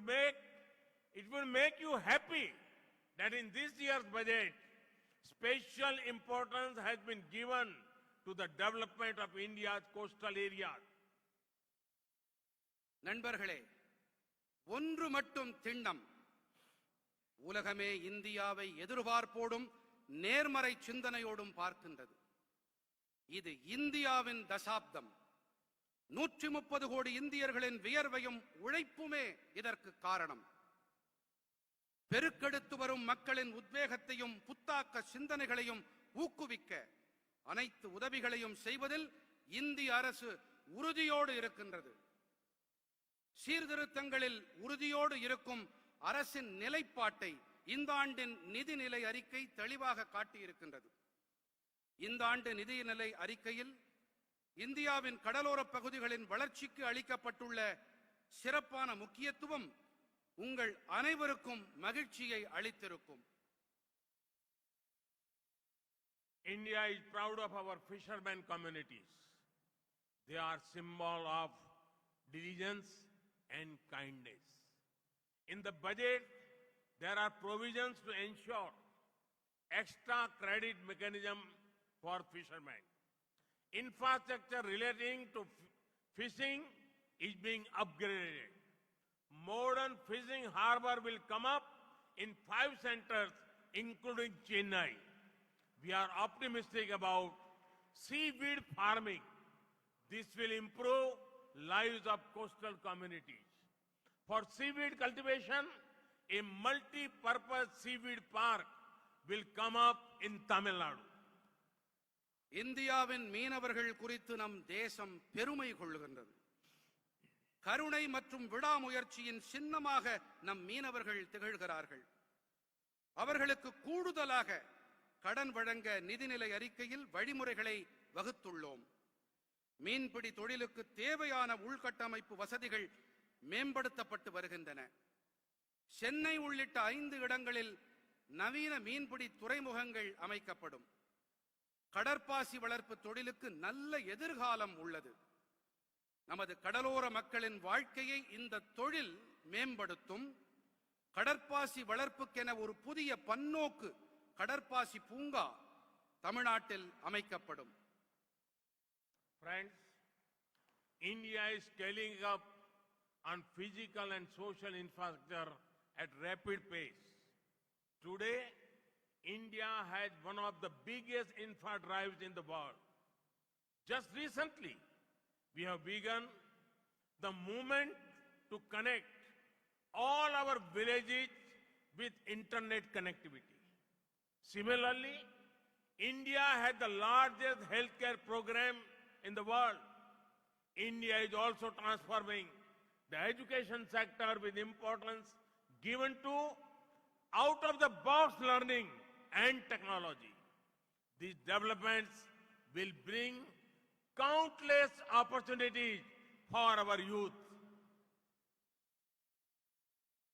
make you happy that in this year's budget, special importance has been given to the development of India's coastal areas. நண்பர்களே, ஒன்று மட்டும் திண்ணம். உலகமே இந்தியாவை எதிர்பார்ப்போடும் நேர்மறை சிந்தனையோடும் பார்க்கின்றது. இது இந்தியாவின் தசாப்தம். 130 கோடி இந்தியர்களின் வியர்வையும் உழைப்புமே இதற்கு காரணம். பெருக்கெடுத்து வரும் மக்களின் உத்வேகத்தையும் புத்தாக்க சிந்தனைகளையும் ஊக்குவிக்க அனைத்து உதவிகளையும் செய்வதில் இந்திய அரசு உறுதியோடு இருக்கின்றது. சீர்திருத்தங்களில் உறுதியோடு இருக்கும் அரசின் நிலைப்பாட்டை இந்த ஆண்டின் நிதிநிலை அறிக்கை தெளிவாக காட்டியிருக்கின்றது. இந்த ஆண்டு நிதிநிலை அறிக்கையில் இந்தியாவின் கடலோரப் பகுதிகளின் வளர்ச்சிக்கு அளிக்கப்பட்டுள்ள சிறப்பான முக்கியத்துவம் உங்கள் அனைவருக்கும் மகிழ்ச்சியை அளித்திருக்கும். India is proud of our fishermen communities. They are symbol of diligence and kindness. In the budget, there are provisions to ensure extra credit mechanism for fishermen. Infrastructure relating to fishing is being upgraded. Modern fishing harbor will come up in 5 centers, including Chennai. We are optimistic about seaweed farming. This will improve lives of coastal communities. For seaweed cultivation, a multi-purpose seaweed park will come up in Tamil Nadu. இந்தியாவின் மீனவர்கள் குறித்து நம் தேசம் பெருமை கொள்ளுகின்றது. கருணை மற்றும் விடாமுயற்சியின் சின்னமாக நம் மீனவர்கள் திகழ்கிறார்கள். அவர்களுக்கு கூடுதலாக கடன் வழங்க நிதிநிலை அறிக்கையில் வழிமுறைகளை வகுத்துள்ளோம். மீன்பிடி தொழிலுக்கு தேவையான உள்கட்டமைப்பு வசதிகள் மேம்படுத்தப்பட்டு வருகின்றன. சென்னை உள்ளிட்ட 5 இடங்களில் நவீன மீன்பிடி துறைமுகங்கள் அமைக்கப்படும். கடற்பாசி வளர்ப்பு தொழிலுக்கு நல்ல எதிர்காலம் உள்ளது. நமது கடலோர மக்களின் வாழ்க்கையை இந்த தொழில் மேம்படுத்தும். கடற்பாசி வளர்ப்புக்கென ஒரு புதிய பன்னோக்கு கடற்பாசி பூங்கா தமிழ்நாட்டில் அமைக்கப்படும். Friends, India is scaling up on physical and social infrastructure at rapid pace. Today, India has one of the biggest infra drives in the world. Just recently, we have begun the movement to connect all our villages with internet connectivity. Similarly, India has the largest healthcare program in the world. India is also transforming the education sector with importance given to out-of-the-box learning and technology. These developments will bring countless opportunities for our youth.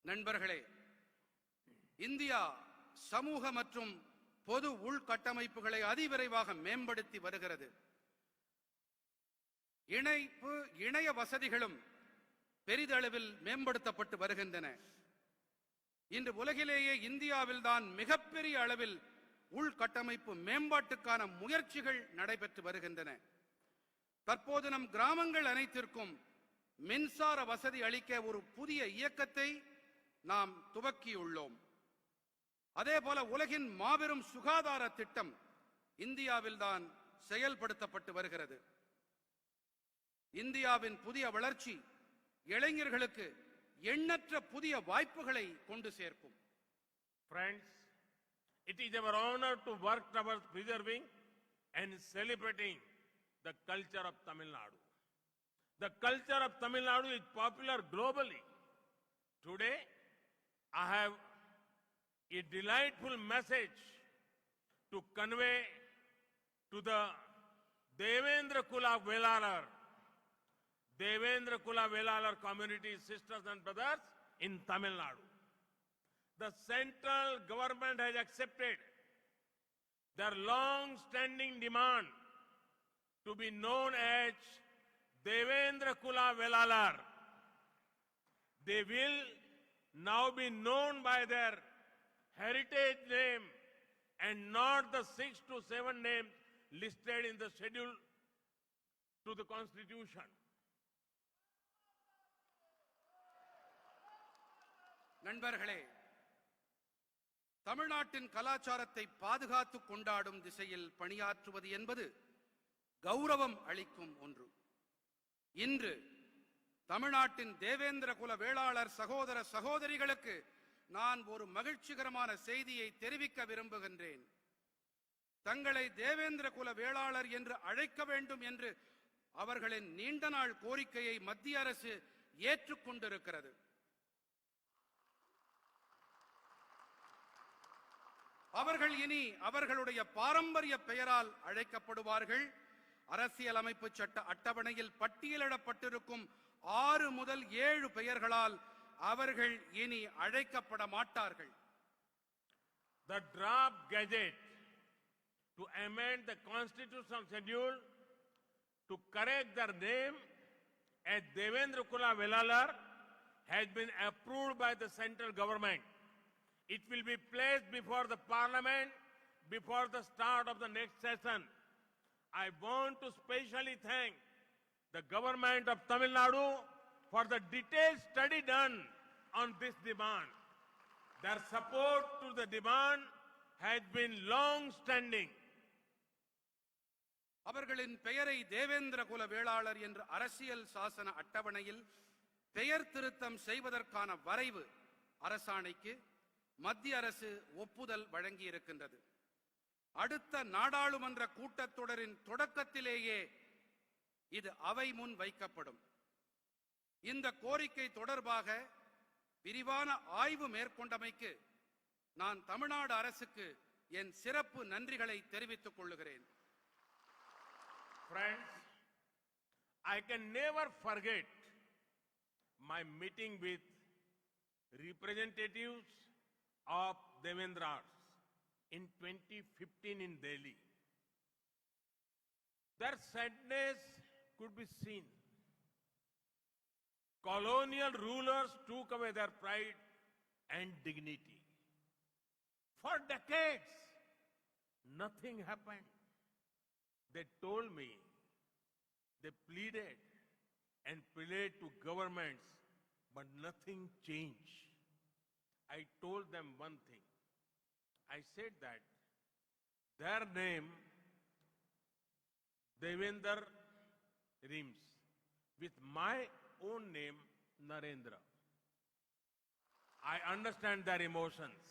நண்பர்களே, India சமூக மற்றும் பொது உள்கட்டமைப்புகளை அதிவிரைவாக மேம்படுத்தி வருகிறது. இணைய வசதிகளும் பெரிதளவில் மேம்படுத்தப்பட்டு வருகின்றன. இன்று உலகிலேயே இந்தியாவில்தான் மிகப்பெரிய அளவில் உள்கட்டமைப்பு மேம்பாட்டுக்கான முயற்சிகள் நடைபெற்று வருகின்றன. தற்போது நம் கிராமங்கள் அனைத்திற்கும் மின்சார வசதி அளிக்க ஒரு புதிய இயக்கத்தை நாம் துவக்கியுள்ளோம். அதேபோல உலகின் மாபெரும் சுகாதார திட்டம் இந்தியாவில்தான் செயல்படுத்தப்பட்டு வருகிறது. இந்தியாவின் புதிய வளர்ச்சி இளைஞர்களுக்கு எண்ணற்ற புதிய வாய்ப்புகளை கொண்டு சேர்க்கும். Friends, it is our honor to work towards preserving and celebrating the culture of Tamil Nadu. The culture of Tamil Nadu is popular globally. Today, I have a delightful message to convey to the Devendra Kula Velalar community sisters and brothers in Tamil Nadu. The central government has accepted their long-standing demand to be known as Devendra Kula Velalar. They will now be known by their heritage name and not the 6 to 7 names listed in the schedule to the Constitution. நண்பர்களே, தமிழ்நாட்டின் கலாச்சாரத்தை பாதுகாத்து கொண்டாடும் திசையில் பணியாற்றுவது என்பது கௌரவம் அளிக்கும் ஒன்று. இன்று தமிழ்நாட்டின் தேவேந்திர குல வேளாளர் சகோதர சகோதரிகளுக்கு நான் ஒரு மகிழ்ச்சிகரமான செய்தியை தெரிவிக்க விரும்புகின்றேன். தங்களை தேவேந்திர குல வேளாளர் என்று அழைக்க வேண்டும் என்று அவர்களின் நீண்ட நாள் கோரிக்கையை மத்திய அரசு ஏற்றுக்கொண்டிருக்கிறது. அவர்கள் இனி அவர்களுடைய பாரம்பரிய பெயரால் அழைக்கப்படுவார்கள். அரசியலமைப்பு சட்ட அட்டவணையில் பட்டியலிடப்பட்டிருக்கும் 6 முதல் 7 பெயர்களால் அவர்கள் இனி அழைக்கப்பட மாட்டார்கள். The draft gazette to amend the constitutional schedule to correct their name as Devendra Kula Velalar has been approved by the central government. It will be placed before the parliament before the start of the next session. I want to specially thank the government of Tamil Nadu for the detailed study done on this demand. Their support to the demand has been long-standing. அவர்களின் பெயரை தேவேந்திர குல வேளாளர் என்று அரசியல் சாசன அட்டவணையில் பெயர் திருத்தம் செய்வதற்கான வரைவு அரசாணைக்கு மத்திய அரசு ஒப்புதல் வழங்கியிருக்கின்றது. அடுத்த நாடாளுமன்ற கூட்டத்தொடரின் தொடக்கத்திலேயே இது அவை முன் வைக்கப்படும். இந்த கோரிக்கை தொடர்பாக விரிவான ஆய்வு மேற்கொண்டமைக்கு நான் தமிழ்நாடு அரசுக்கு என் சிறப்பு நன்றிகளை தெரிவித்துக் கொள்கிறேன். Friends, I can never forget my meeting with representatives of Devendras in 2015 in Delhi. Their sadness could be seen. Colonial rulers took away their pride and dignity. For decades, nothing happened. They told me, they pleaded and prayed to governments, but nothing changed. I told them one thing. I said that their name, Devendra, rhymes with my own name, Narendra. I understand their emotions.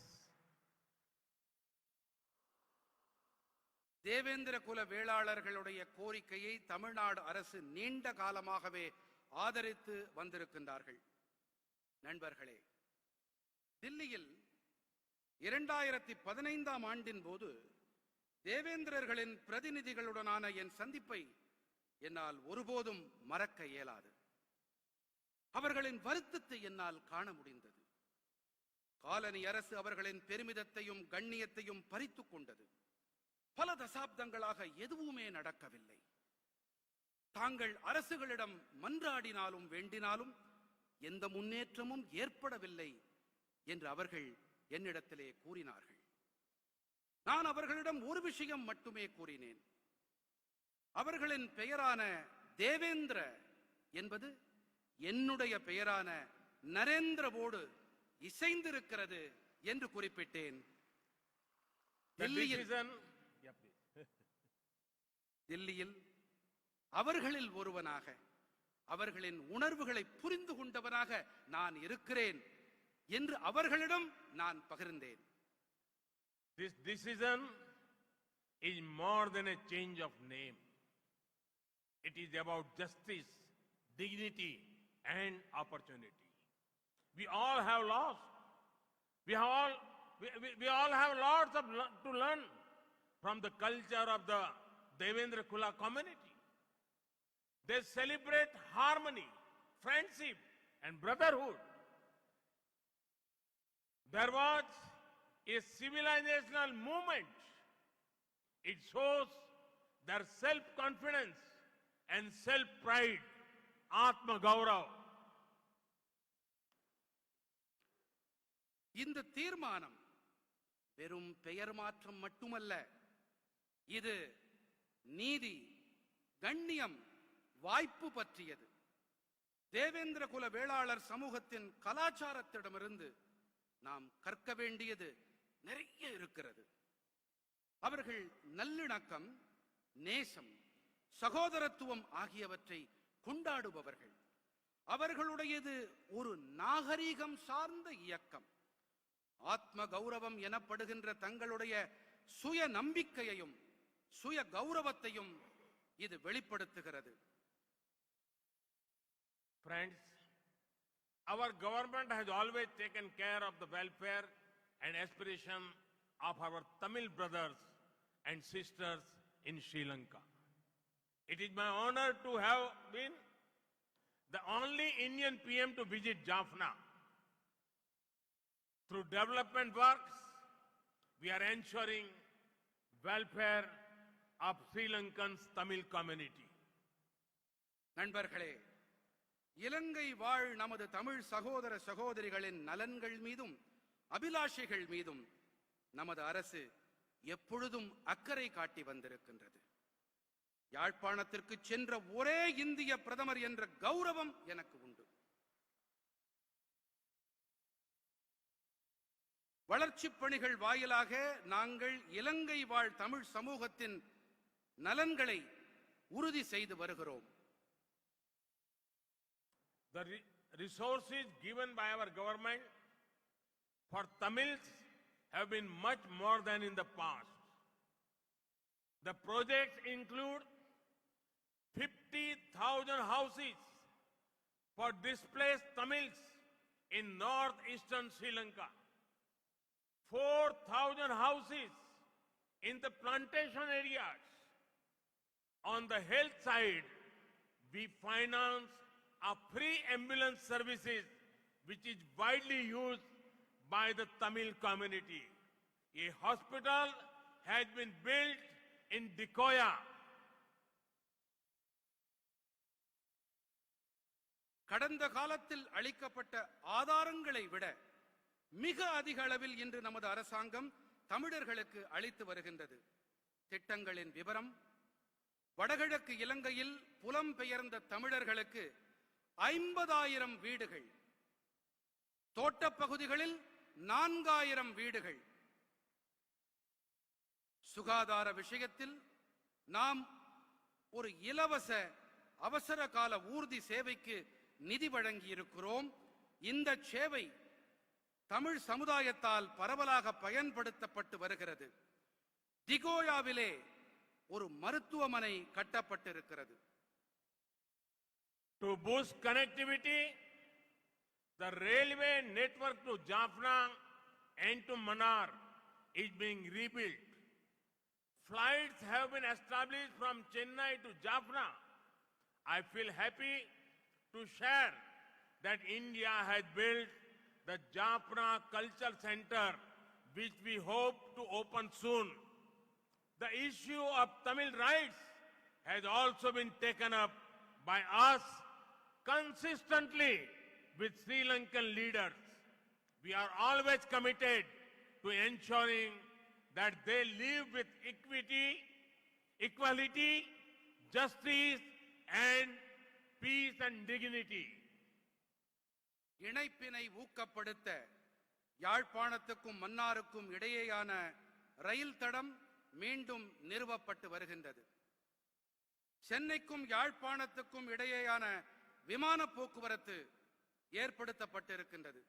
Devendra குல வேளாளர்களுடைய கோரிக்கையை தமிழ்நாடு அரசு நீண்ட காலமாகவே ஆதரித்து வந்திருக்கின்றார்கள். நண்பர்களே, தில்லியில் 2015ஆம் ஆண்டின் போது தேவேந்திரர்களின் பிரதிநிதிகளுடனான என் சந்திப்பை என்னால் ஒருபோதும் மறக்க இயலாது. அவர்களின் வருத்தத்தை என்னால் காண முடிந்தது. காலனி அரசு அவர்களின் பெருமிதத்தையும் கண்ணியத்தையும் பறித்துக் கொண்டது. பல தசாப்தங்களாக எதுவுமே நடக்கவில்லை. தாங்கள் அரசுகளிடம் மன்றாடினாலும் வேண்டினாலும் எந்த முன்னேற்றமும் ஏற்படவில்லை என்று அவர்கள் என்னிடத்திலே கூறினார்கள். நான் அவர்களிடம் ஒரு விஷயம் மட்டுமே கூறினேன். அவர்களின் பெயரான தேவேந்திர என்பது என்னுடைய பெயரான நரேந்திரவோடு இசைந்திருக்கிறது என்று குறிப்பிட்டேன். தில்லியில் அவர்களில் ஒருவனாக, அவர்களின் உணர்வுகளை புரிந்து கொண்டவனாக நான் இருக்கிறேன் என்று அவர்களிடம் நான் பகிர்ந்தேன். This decision is more than a change of name. It is about justice, dignity, and opportunity. We all have lost. We all have lots to learn from the culture of the Devendra Kula community. They celebrate harmony, friendship, and brotherhood. There was a civilizational movement. It shows their self-confidence and self-pride, Atma Gaurav. இந்த தீர்மானம் வெறும் பெயர் மாற்றம் மட்டுமல்ல, இது நீதி, கண்ணியம், வாய்ப்பு பற்றியது. தேவேந்திர குல வேளாளர் சமூகத்தின் கலாச்சாரத்திடமிருந்து நாம் கற்க வேண்டியது நிறைய இருக்கிறது. அவர்கள் நல்லிணக்கம், நேசம், சகோதரத்துவம் ஆகியவற்றை கொண்டாடுபவர்கள். அவர்களுடையது ஒரு நாகரீகம் சார்ந்த இயக்கம். ஆத்ம கௌரவம் எனப்படுகின்ற தங்களுடைய சுய நம்பிக்கையையும் சுய கௌரவத்தையும் இது வெளிப்படுத்துகிறது. Friends, our government has always taken care of the welfare and aspiration of our Tamil brothers and sisters in Sri Lanka. It is my honor to have been the only Indian PM to visit Jaffna. Through development works, we are ensuring welfare of Sri Lankan's Tamil community. நண்பர்களே, இலங்கை வாழ் நமது தமிழ் சகோதர சகோதரிகளின் நலன்கள் மீதும் அபிலாஷைகள் மீதும் நமது அரசு எப்பொழுதும் அக்கறை காட்டி வந்திருக்கின்றது. யாழ்ப்பாணத்திற்கு சென்ற ஒரே இந்திய பிரதமர் என்ற கௌரவம் எனக்கு உண்டு. வளர்ச்சிப் பணிகள் வாயிலாக நாங்கள் இலங்கை வாழ் தமிழ் சமூகத்தின் நலன்களை உறுதி செய்து வருகிறோம். The resources given by our government for Tamils have been much more than in the past. The projects include 50,000 houses for displaced Tamils in northeastern Sri Lanka, 4,000 houses in the plantation areas. On the health side, we finance a free ambulance services which is widely used by the Tamil community. A hospital has been built in Dikoya. கடந்த காலத்தில் அளிக்கப்பட்ட ஆதாரங்களை விட மிக அதிக அளவில் இன்று நமது அரசாங்கம் தமிழர்களுக்கு அளித்து வருகின்றது. திட்டங்களின் விவரம்: வடகிழக்கு இலங்கையில் புலம்பெயர்ந்த தமிழர்களுக்கு 50,000 வீடுகள், தோட்டப்பகுதிகளில் 4,000 வீடுகள். சுகாதார விஷயத்தில் நாம் ஒரு இலவச அவசர கால ஊர்தி சேவைக்கு நிதி வழங்கி இருக்கிறோம். இந்த சேவை தமிழ் சமுதாயத்தால் பரவலாக பயன்படுத்தப்பட்டு வருகிறது. திகோயாவிலே ஒரு மருத்துவமனை கட்டப்பட்டிருக்கிறது. To boost connectivity, the railway network to Jaffna and to Mannar is being rebuilt. Flights have been established from Chennai to Jaffna. I feel happy to share that India has built the Jaffna Culture Center, which we hope to open soon. The issue of Tamil rights has also been taken up by us consistently with Sri Lankan leaders. We are always committed to ensuring that they live with equality, justice and peace and dignity. இணைப்பினை ஊக்கப்படுத்த யாழ்ப்பாணத்துக்கும் மன்னாருக்கும் இடையேயான ரயில் தடம் மீண்டும் நிறுவப்பட்டு வருகின்றது. சென்னைக்கும் யாழ்ப்பாணத்துக்கும் இடையேயான விமான போக்குவரத்து ஏற்படுத்தப்பட்டிருக்கின்றது.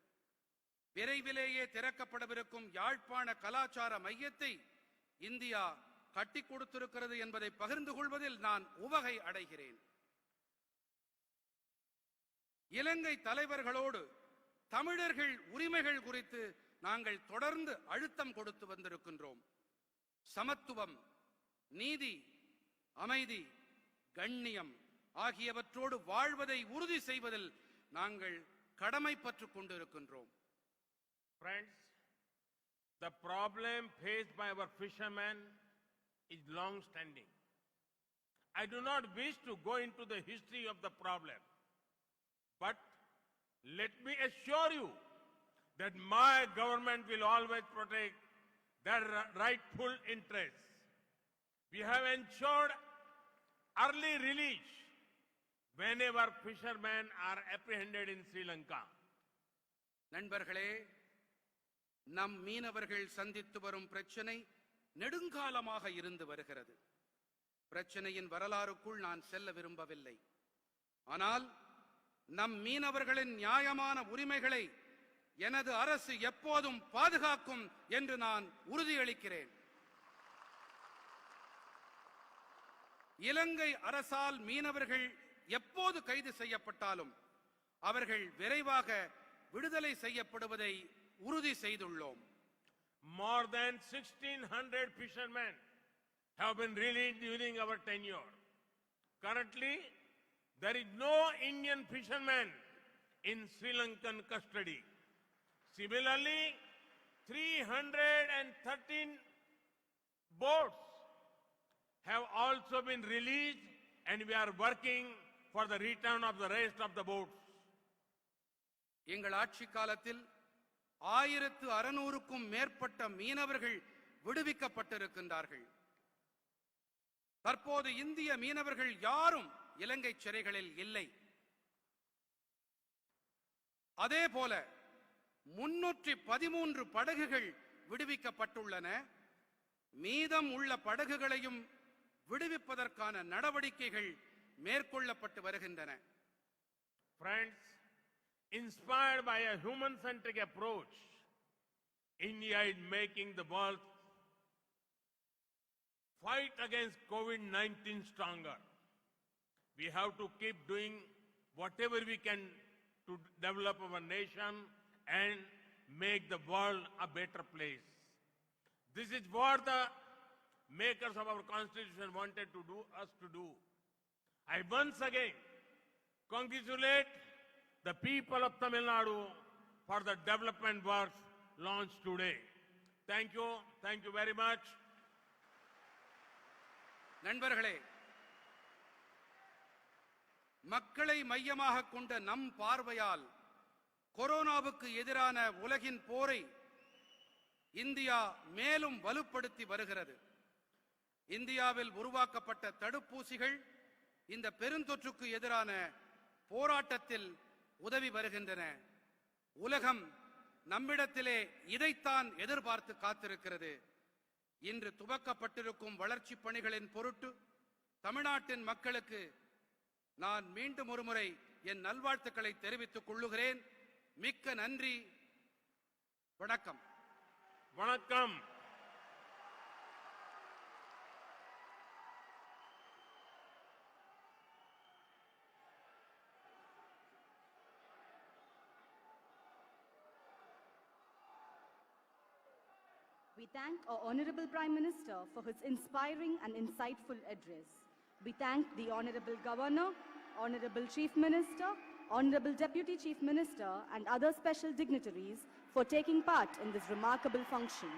விரைவிலேயே திறக்கப்படவிருக்கும் யாழ்ப்பாண கலாச்சார மையத்தை இந்தியா கட்டி கொடுத்திருக்கிறது என்பதை பகிர்ந்து கொள்வதில் நான் உவகை அடைகிறேன். இலங்கை தலைவர்களோடு தமிழர்கள் உரிமைகள் குறித்து நாங்கள் தொடர்ந்து அழுத்தம் கொடுத்து வந்திருக்கின்றோம். சமத்துவம், நீதி, அமைதி, கண்ணியம் ஆகியவற்றோடு வாழ்வதை உறுதி செய்வதில் நாங்கள் கடமைப்பட்டுக் கொண்டிருக்கின்றோம். Friends, the problem faced by our fishermen is long standing. I do not wish to go into the history of the problem, but let me assure you that my government will always protect their rightful interests. We have ensured early release whenever fishermen are apprehended in Sri Lanka. நண்பர்களே, நம் மீனவர்கள் சந்தித்து வரும் பிரச்சனை நெடுங்காலமாக இருந்து வருகிறது. பிரச்சனையின் வரலாறுக்குள் நான் செல்ல விரும்பவில்லை. ஆனால் நம் மீனவர்களின் நியாயமான உரிமைகளை எனது அரசு எப்போதும் பாதுகாக்கும் என்று நான் உறுதியளிக்கிறேன். இலங்கை அரசால் மீனவர்கள் எப்போது கைது செய்யப்பட்டாலும் அவர்கள் விரைவாக விடுதலை செய்யப்படுவதை உறுதி செய்துள்ளோம். More than 1,600 fishermen have been released during our tenure. Currently, there is no Indian fisherman in Sri Lankan custody. Similarly, 313 boats have also been released, and we are working for the return of the rest of the boats. எங்கள் ஆட்சி காலத்தில் 1600க்கும் மேற்பட்ட மீனவர்கள் விடுவிக்கப்பட்டிருக்கின்றார்கள். தற்போது இந்திய மீனவர்கள் யாரும் இலங்கை சிறைகளில் இல்லை. அதேபோல 313 படகுகள் விடுவிக்கப்பட்டுள்ளன. மீதம் உள்ள படகுகளையும் விடுவிப்பதற்கான நடவடிக்கைகள் மேற்கொள்ளப்பட்டு வருகின்றன. Friends, inspired by a human-centric approach, India is making the world fight against COVID-19 stronger. We have to keep doing whatever we can to develop our nation and make the world a better place. This is what the makers of our constitution wanted to do us to do. I once again congratulate the people of Tamil Nadu for the development works launched today. Thank you very much. நண்பர்களே, மக்களை மையமாக கொண்ட நம் பார்வையால் கொரோனாவுக்கு எதிரான உலகின் போரை இந்தியா மேலும் வலுப்படுத்தி வருகிறது. இந்தியாவில் உருவாக்கப்பட்ட தடுப்பூசிகள் இந்த பெருந்தொற்றுக்கு எதிரான போராட்டத்தில் உதவி வருகின்றன. உலகம் நம்மிடத்திலே இதைத்தான் எதிர்பார்த்து காத்திருக்கிறது. இன்று துவக்கப்பட்டிருக்கும் வளர்ச்சி பணிகளின் பொருட்டு தமிழ்நாட்டின் மக்களுக்கு நான் மீண்டும் ஒருமுறை என் நல்வாழ்த்துக்களை தெரிவித்துக் கொள்ளுகிறேன். மிக்க நன்றி. வணக்கம். வணக்கம். We thank our Honorable Prime Minister for his inspiring and insightful address. We thank the Honorable Governor, Honorable Chief Minister, Honorable Deputy Chief Minister and other special dignitaries for taking part in this remarkable function.